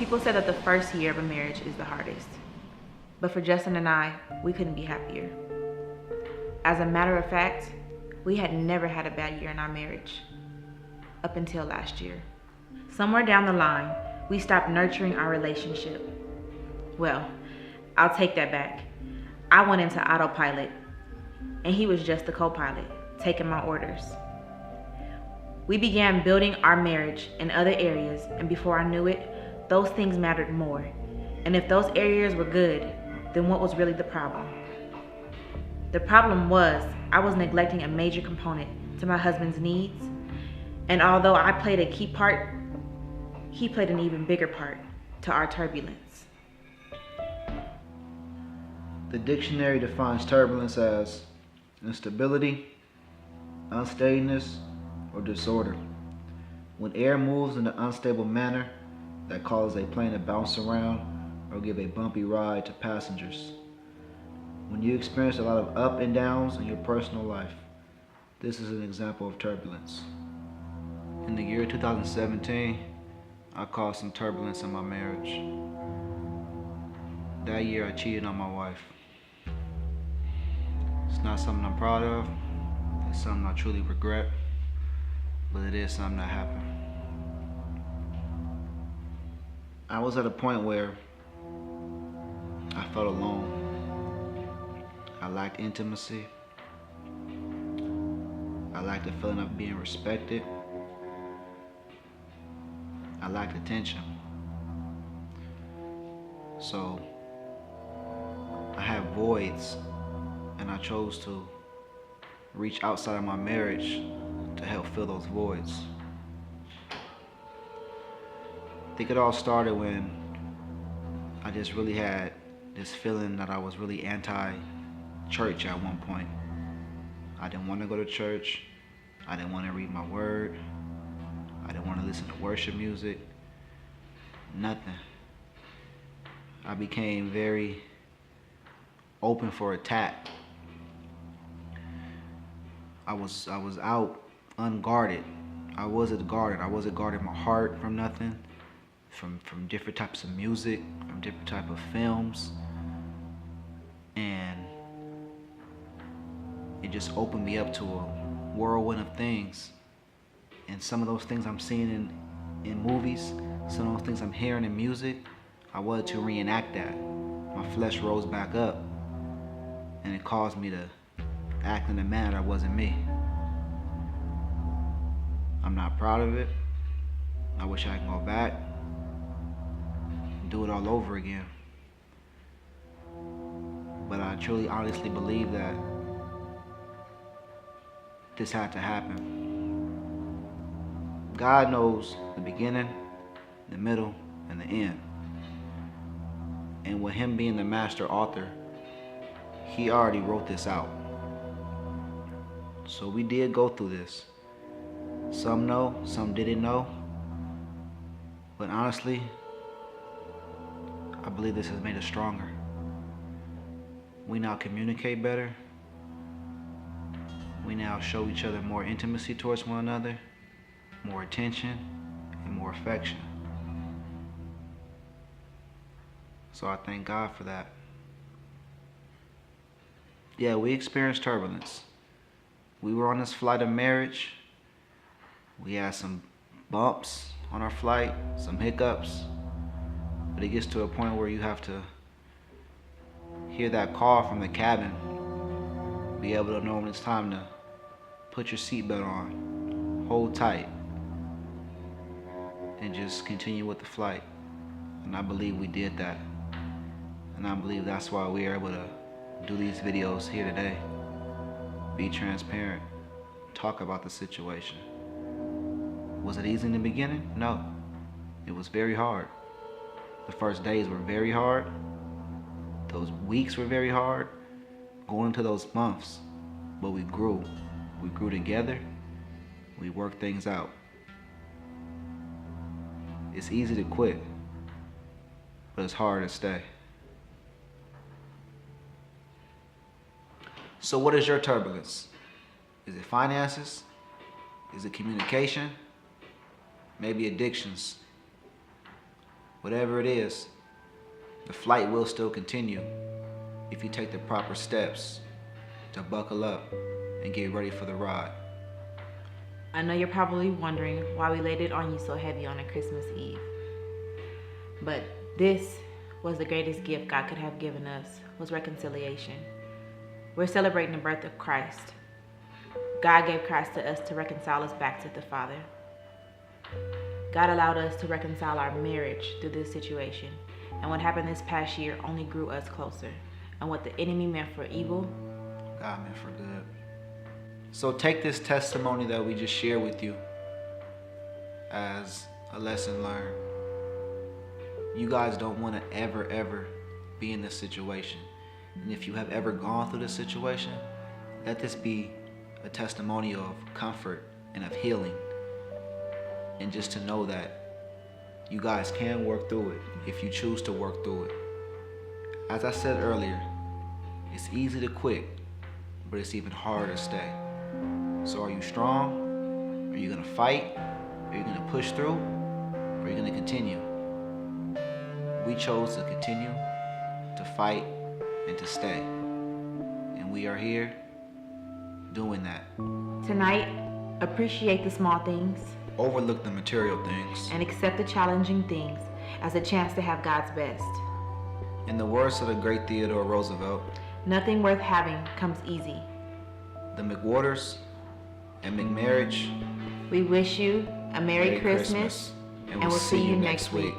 People said that the first year of a marriage is the hardest. But for Justin and I, we couldn't be happier. As a matter of fact, we had never had a bad year in our marriage. Up until last year. Somewhere down the line, we stopped nurturing our relationship. Well, I'll take that back. I went into autopilot, and he was just the co-pilot, taking my orders. We began building our marriage in other areas, and before I knew it, those things mattered more. And if those areas were good, then what was really the problem? The problem was I was neglecting a major component to my husband's needs, and although I played a key part, he played an even bigger part to our turbulence. The dictionary defines turbulence as instability, unsteadiness, or disorder. When air moves in an unstable manner that causes a plane to bounce around or give a bumpy ride to passengers. When you experience a lot of up and downs in your personal life, this is an example of turbulence. In the year 2017, I caused some turbulence in my marriage. That year I cheated on my wife. It's not something I'm proud of, it's something I truly regret, but it is something that happened. I was at a point where I felt alone. I lacked intimacy. I lacked the feeling of being respected. I lacked attention. So I had voids, and I chose to reach outside of my marriage to help fill those voids. I think it all started when I just really had this feeling that I was really anti-church at one point. I didn't want to go to church. I didn't want to read my word. I didn't want to listen to worship music. Nothing. I became very open for attack. I was out unguarded. I wasn't guarded. I wasn't guarding my heart from nothing, from different types of music, from different type of films, and it just opened me up to a whirlwind of things. And some of those things I'm seeing in movies, some of those things I'm hearing in music, I wanted to reenact that. My flesh rose back up, and it caused me to act in a manner that wasn't me. I'm not proud of it. I wish I could go back and do it all over again. But I truly, honestly believe that this had to happen. God knows the beginning, the middle, and the end. And with him being the master author, he already wrote this out. So we did go through this. Some know, some didn't know. But honestly, I believe this has made us stronger. We now communicate better. We now show each other more intimacy towards one another, more attention, and more affection. So I thank God for that. Yeah, we experienced turbulence. We were on this flight of marriage. We had some bumps on our flight, some hiccups. But it gets to a point where you have to hear that call from the cabin, be able to know when it's time to put your seatbelt on, hold tight, and just continue with the flight. And I believe we did that. And I believe that's why we are able to do these videos here today. Be transparent, talk about the situation. Was it easy in the beginning? No. It was very hard. The first days were very hard. Those weeks were very hard. Going into those months. But we grew. We grew together. We worked things out. It's easy to quit, but it's hard to stay. So what is your turbulence? Is it finances? Is it communication? Maybe addictions? Whatever it is, the flight will still continue if you take the proper steps to buckle up and get ready for the ride. I know you're probably wondering why we laid it on you so heavy on a Christmas Eve. But this was the greatest gift God could have given us, was reconciliation. We're celebrating the birth of Christ. God gave Christ to us to reconcile us back to the Father. God allowed us to reconcile our marriage through this situation. And what happened this past year only grew us closer. And what the enemy meant for evil, God meant for good. So take this testimony that we just shared with you as a lesson learned. You guys don't want to ever be in this situation. And if you have ever gone through this situation, let this be a testimony of comfort and of healing. And just to know that you guys can work through it if you choose to work through it. As I said earlier, it's easy to quit, but it's even harder to stay. So are you strong? Are you gonna fight? Are you gonna push through? Or are you gonna continue? We chose to continue, to fight, and to stay. And we are here doing that. Tonight, appreciate the small things. Overlook the material things. And accept the challenging things as a chance to have God's best. In the words of the great Theodore Roosevelt, nothing worth having comes easy. The McWaters and McMarriage, we wish you a Merry Christmas, and we'll see you next week.